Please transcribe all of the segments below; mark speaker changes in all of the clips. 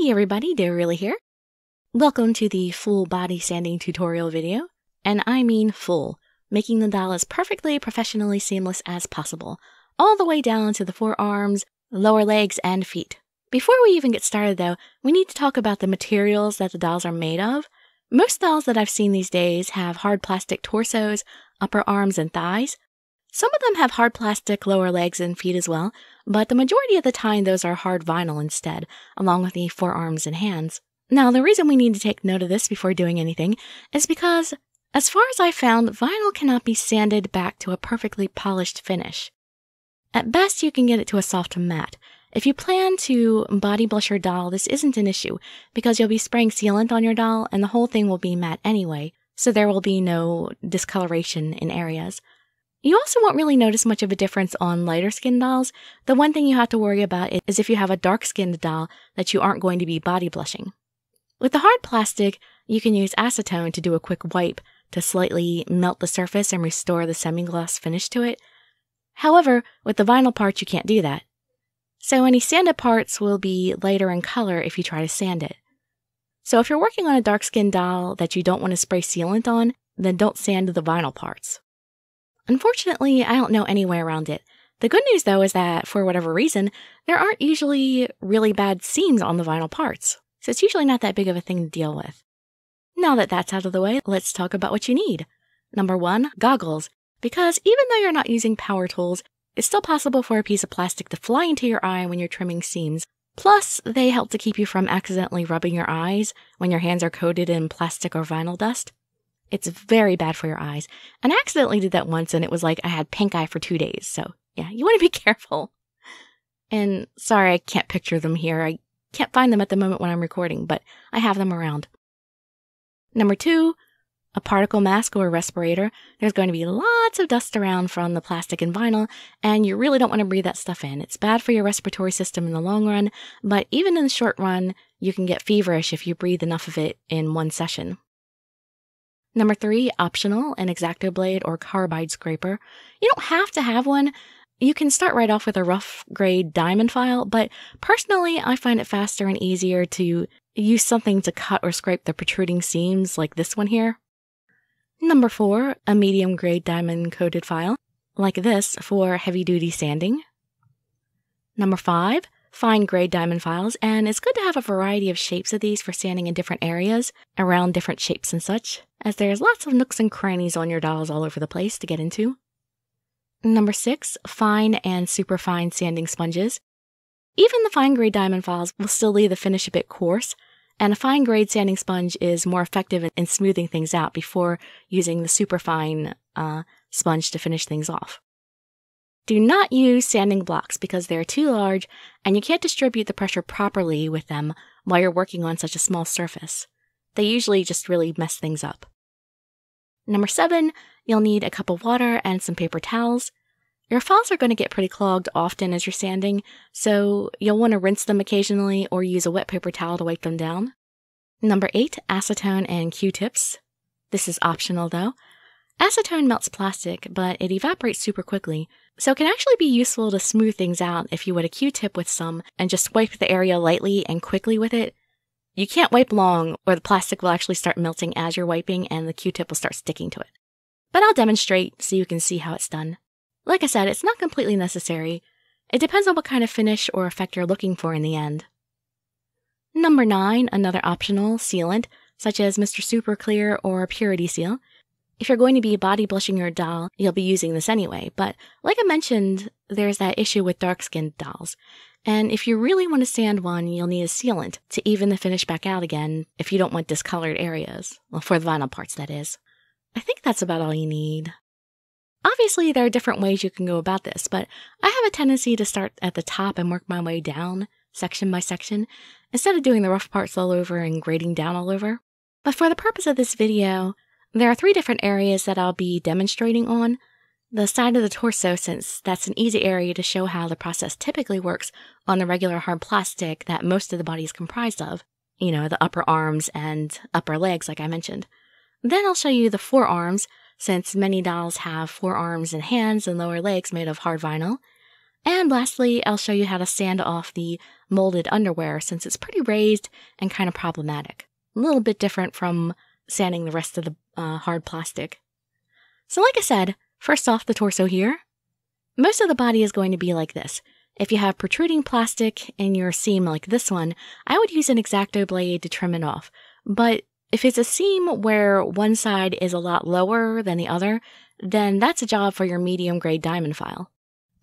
Speaker 1: Hey everybody, Really here. Welcome to the full body sanding tutorial video, and I mean full, making the doll as perfectly professionally seamless as possible, all the way down to the forearms, lower legs, and feet. Before we even get started though, we need to talk about the materials that the dolls are made of. Most dolls that I've seen these days have hard plastic torsos, upper arms, and thighs. Some of them have hard plastic lower legs and feet as well, but the majority of the time those are hard vinyl instead, along with the forearms and hands. Now, the reason we need to take note of this before doing anything is because, as far as I found, vinyl cannot be sanded back to a perfectly polished finish. At best, you can get it to a soft matte. If you plan to body blush your doll, this isn't an issue, because you'll be spraying sealant on your doll and the whole thing will be matte anyway, so there will be no discoloration in areas. You also won't really notice much of a difference on lighter skinned dolls. The one thing you have to worry about is if you have a dark skinned doll that you aren't going to be body blushing. With the hard plastic, you can use acetone to do a quick wipe to slightly melt the surface and restore the semi-gloss finish to it. However, with the vinyl parts you can't do that. So any sanded parts will be lighter in color if you try to sand it. So if you're working on a dark skinned doll that you don't want to spray sealant on, then don't sand the vinyl parts. Unfortunately, I don't know any way around it. The good news, though, is that, for whatever reason, there aren't usually really bad seams on the vinyl parts, so it's usually not that big of a thing to deal with. Now that that's out of the way, let's talk about what you need. Number 1, goggles, because even though you're not using power tools, it's still possible for a piece of plastic to fly into your eye when you're trimming seams. Plus, they help to keep you from accidentally rubbing your eyes when your hands are coated in plastic or vinyl dust. It's very bad for your eyes. And I accidentally did that once and it was like I had pink eye for 2 days. So yeah, you want to be careful. And sorry, I can't picture them here. I can't find them at the moment when I'm recording, but I have them around. Number 2, a particle mask or a respirator. There's going to be lots of dust around from the plastic and vinyl, and you really don't want to breathe that stuff in. It's bad for your respiratory system in the long run, but even in the short run, you can get feverish if you breathe enough of it in one session. Number 3, optional, an X-Acto blade or carbide scraper. You don't have to have one. You can start right off with a rough grade diamond file, but personally I find it faster and easier to use something to cut or scrape the protruding seams like this one here. Number 4, a medium grade diamond coated file, like this for heavy duty sanding. Number 5, fine grade diamond files, and it's good to have a variety of shapes of these for sanding in different areas, around different shapes and such, as there's lots of nooks and crannies on your dolls all over the place to get into. Number 6, fine and superfine sanding sponges. Even the fine grade diamond files will still leave the finish a bit coarse, and a fine grade sanding sponge is more effective in smoothing things out before using the superfine sponge to finish things off. Do not use sanding blocks because they're too large and you can't distribute the pressure properly with them while you're working on such a small surface. They usually just really mess things up. Number 7, you'll need a cup of water and some paper towels. Your files are going to get pretty clogged often as you're sanding, so you'll want to rinse them occasionally or use a wet paper towel to wipe them down. Number 8, acetone and Q-tips. This is optional though. Acetone melts plastic, but it evaporates super quickly, so it can actually be useful to smooth things out if you wet a Q-tip with some and just wipe the area lightly and quickly with it. You can't wipe long, or the plastic will actually start melting as you're wiping and the Q-tip will start sticking to it. But I'll demonstrate so you can see how it's done. Like I said, it's not completely necessary. It depends on what kind of finish or effect you're looking for in the end. Number 9, another optional sealant, such as Mr. Super Clear or Purity Seal. If you're going to be body blushing your doll, you'll be using this anyway, but like I mentioned, there's that issue with dark-skinned dolls. And if you really want to sand one, you'll need a sealant to even the finish back out again if you don't want discolored areas. Well, for the vinyl parts, that is. I think that's about all you need. Obviously, there are different ways you can go about this, but I have a tendency to start at the top and work my way down, section by section, instead of doing the rough parts all over and grading down all over. But for the purpose of this video, there are 3 different areas that I'll be demonstrating on. The side of the torso, since that's an easy area to show how the process typically works on the regular hard plastic that most of the body is comprised of. You know, the upper arms and upper legs, like I mentioned. Then I'll show you the forearms, since many dolls have forearms and hands and lower legs made of hard vinyl. And lastly, I'll show you how to sand off the molded underwear since it's pretty raised and kind of problematic. A little bit different from sanding the rest of the hard plastic. So like I said, first off, the torso here. Most of the body is going to be like this. If you have protruding plastic in your seam like this one, I would use an X-Acto blade to trim it off. But if it's a seam where one side is a lot lower than the other, then that's a job for your medium grade diamond file.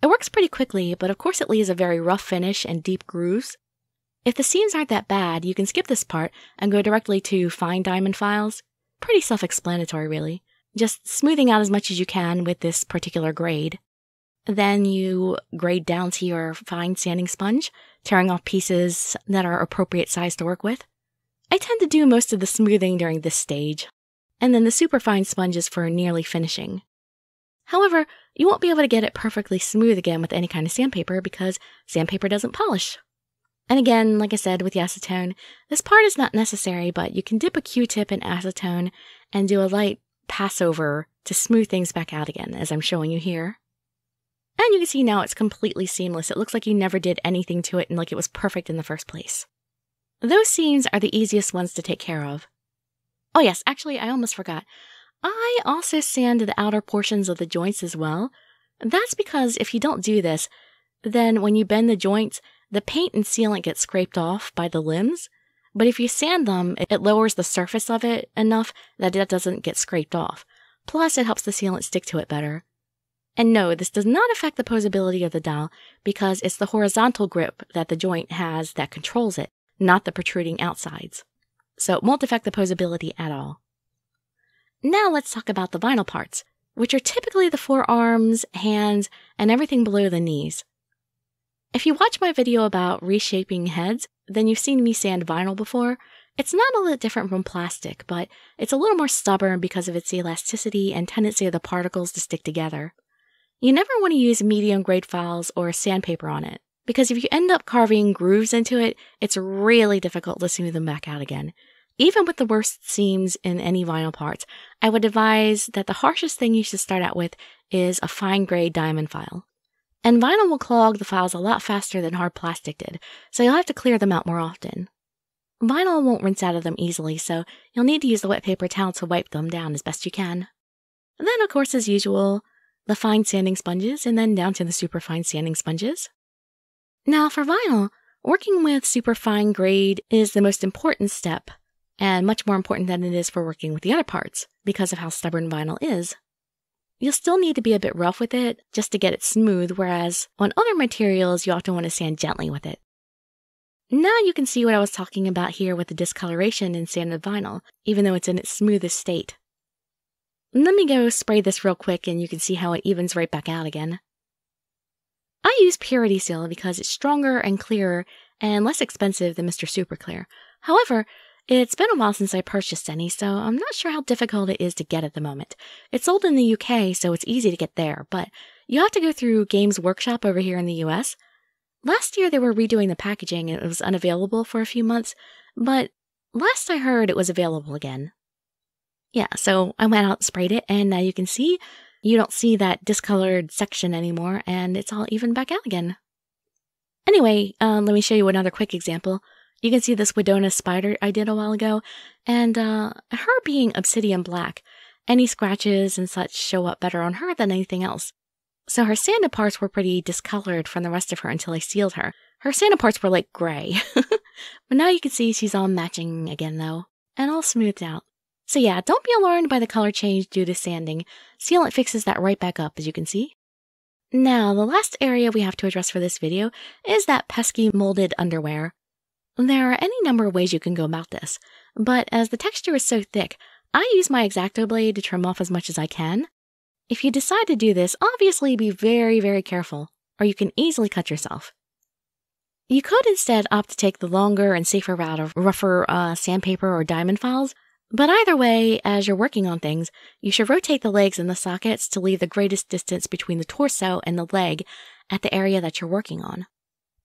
Speaker 1: It works pretty quickly, but of course it leaves a very rough finish and deep grooves. If the seams aren't that bad, you can skip this part and go directly to fine diamond files. Pretty self-explanatory, really. Just smoothing out as much as you can with this particular grade. Then you grade down to your fine sanding sponge, tearing off pieces that are appropriate size to work with. I tend to do most of the smoothing during this stage, and then the superfine sponge is for nearly finishing. However, you won't be able to get it perfectly smooth again with any kind of sandpaper because sandpaper doesn't polish. And again, like I said with the acetone, this part is not necessary, but you can dip a Q-tip in acetone and do a light passover to smooth things back out again, as I'm showing you here. And you can see now it's completely seamless. It looks like you never did anything to it and like it was perfect in the first place. Those seams are the easiest ones to take care of. Oh yes, actually I almost forgot. I also sand the outer portions of the joints as well. That's because if you don't do this, then when you bend the joints, the paint and sealant get scraped off by the limbs. But if you sand them, it lowers the surface of it enough that it doesn't get scraped off. Plus, it helps the sealant stick to it better. And no, this does not affect the posability of the dowel because it's the horizontal grip that the joint has that controls it, not the protruding outsides. So it won't affect the posability at all. Now let's talk about the vinyl parts, which are typically the forearms, hands, and everything below the knees. If you watch my video about reshaping heads, then you've seen me sand vinyl before. It's not all that different from plastic, but it's a little more stubborn because of its elasticity and tendency of the particles to stick together. You never want to use medium-grade files or sandpaper on it, because if you end up carving grooves into it, it's really difficult to smooth them back out again. Even with the worst seams in any vinyl parts, I would advise that the harshest thing you should start out with is a fine-grade diamond file. And vinyl will clog the files a lot faster than hard plastic did, so you'll have to clear them out more often. Vinyl won't rinse out of them easily, so you'll need to use the wet paper towel to wipe them down as best you can. And then, of course, as usual, the fine sanding sponges, and then down to the superfine sanding sponges. Now for vinyl, working with superfine grade is the most important step, and much more important than it is for working with the other parts, because of how stubborn vinyl is. You'll still need to be a bit rough with it, just to get it smooth, whereas on other materials you often want to sand gently with it. Now you can see what I was talking about here with the discoloration in sanded vinyl, even though it's in its smoothest state. Let me go spray this real quick and you can see how it evens right back out again. I use Purity Seal because it's stronger and clearer and less expensive than Mr. Super Clear. However, it's been a while since I purchased any, so I'm not sure how difficult it is to get at the moment. It's sold in the UK, so it's easy to get there, but you have to go through Games Workshop over here in the US. Last year they were redoing the packaging and it was unavailable for a few months, but last I heard it was available again. Yeah, so I went out and sprayed it, and now you can see you don't see that discolored section anymore, and it's all evened back out again. Anyway, let me show you another quick example. You can see this Wedona spider I did a while ago, and her being obsidian black, any scratches and such show up better on her than anything else. So her sanded parts were pretty discolored from the rest of her until I sealed her. Her sanded parts were like gray. But now you can see she's all matching again though, and all smoothed out. So yeah, don't be alarmed by the color change due to sanding. Sealant fixes that right back up, as you can see. Now, the last area we have to address for this video is that pesky molded underwear. There are any number of ways you can go about this, but as the texture is so thick, I use my X-Acto blade to trim off as much as I can. If you decide to do this, obviously be very, very careful, or you can easily cut yourself. You could instead opt to take the longer and safer route of rougher sandpaper or diamond files, but either way, as you're working on things, you should rotate the legs and the sockets to leave the greatest distance between the torso and the leg at the area that you're working on.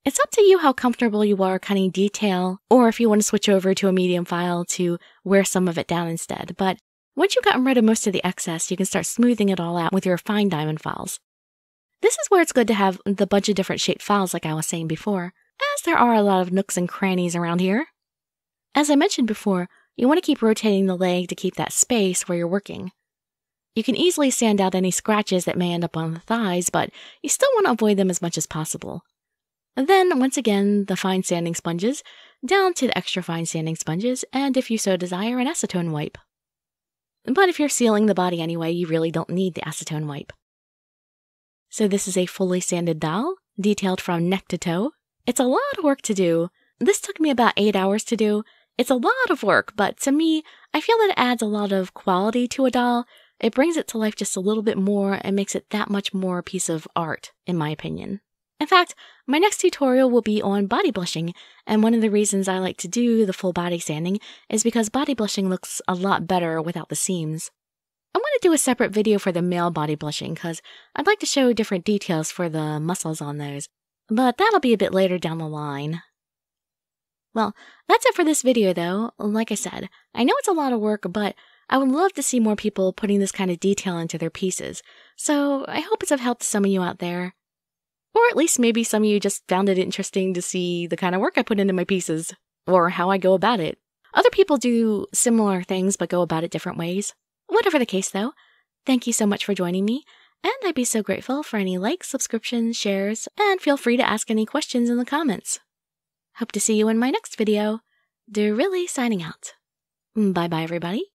Speaker 1: It's up to you how comfortable you are cutting detail, or if you want to switch over to a medium file to wear some of it down instead, but once you've gotten rid of most of the excess, you can start smoothing it all out with your fine diamond files. This is where it's good to have the bunch of different shaped files like I was saying before. as there are a lot of nooks and crannies around here. As I mentioned before, you want to keep rotating the leg to keep that space where you're working. You can easily sand out any scratches that may end up on the thighs, but you still want to avoid them as much as possible. And then, once again, the fine sanding sponges, down to the extra fine sanding sponges, and if you so desire, an acetone wipe. But if you're sealing the body anyway, you really don't need the acetone wipe. So this is a fully sanded doll, detailed from neck to toe. It's a lot of work to do. This took me about 8 hours to do. It's a lot of work, but to me, I feel that it adds a lot of quality to a doll. It brings it to life just a little bit more and makes it that much more a piece of art, in my opinion. In fact, my next tutorial will be on body blushing, and one of the reasons I like to do the full body sanding is because body blushing looks a lot better without the seams. I want to do a separate video for the male body blushing because I'd like to show different details for the muscles on those, but that'll be a bit later down the line. Well, that's it for this video though. Like I said, I know it's a lot of work, but I would love to see more people putting this kind of detail into their pieces, so I hope it's of help to some of you out there. Or at least maybe some of you just found it interesting to see the kind of work I put into my pieces, or how I go about it. Other people do similar things but go about it different ways. Whatever the case though, thank you so much for joining me, and I'd be so grateful for any likes, subscriptions, shares, and feel free to ask any questions in the comments. Hope to see you in my next video. Really signing out. Bye-bye everybody.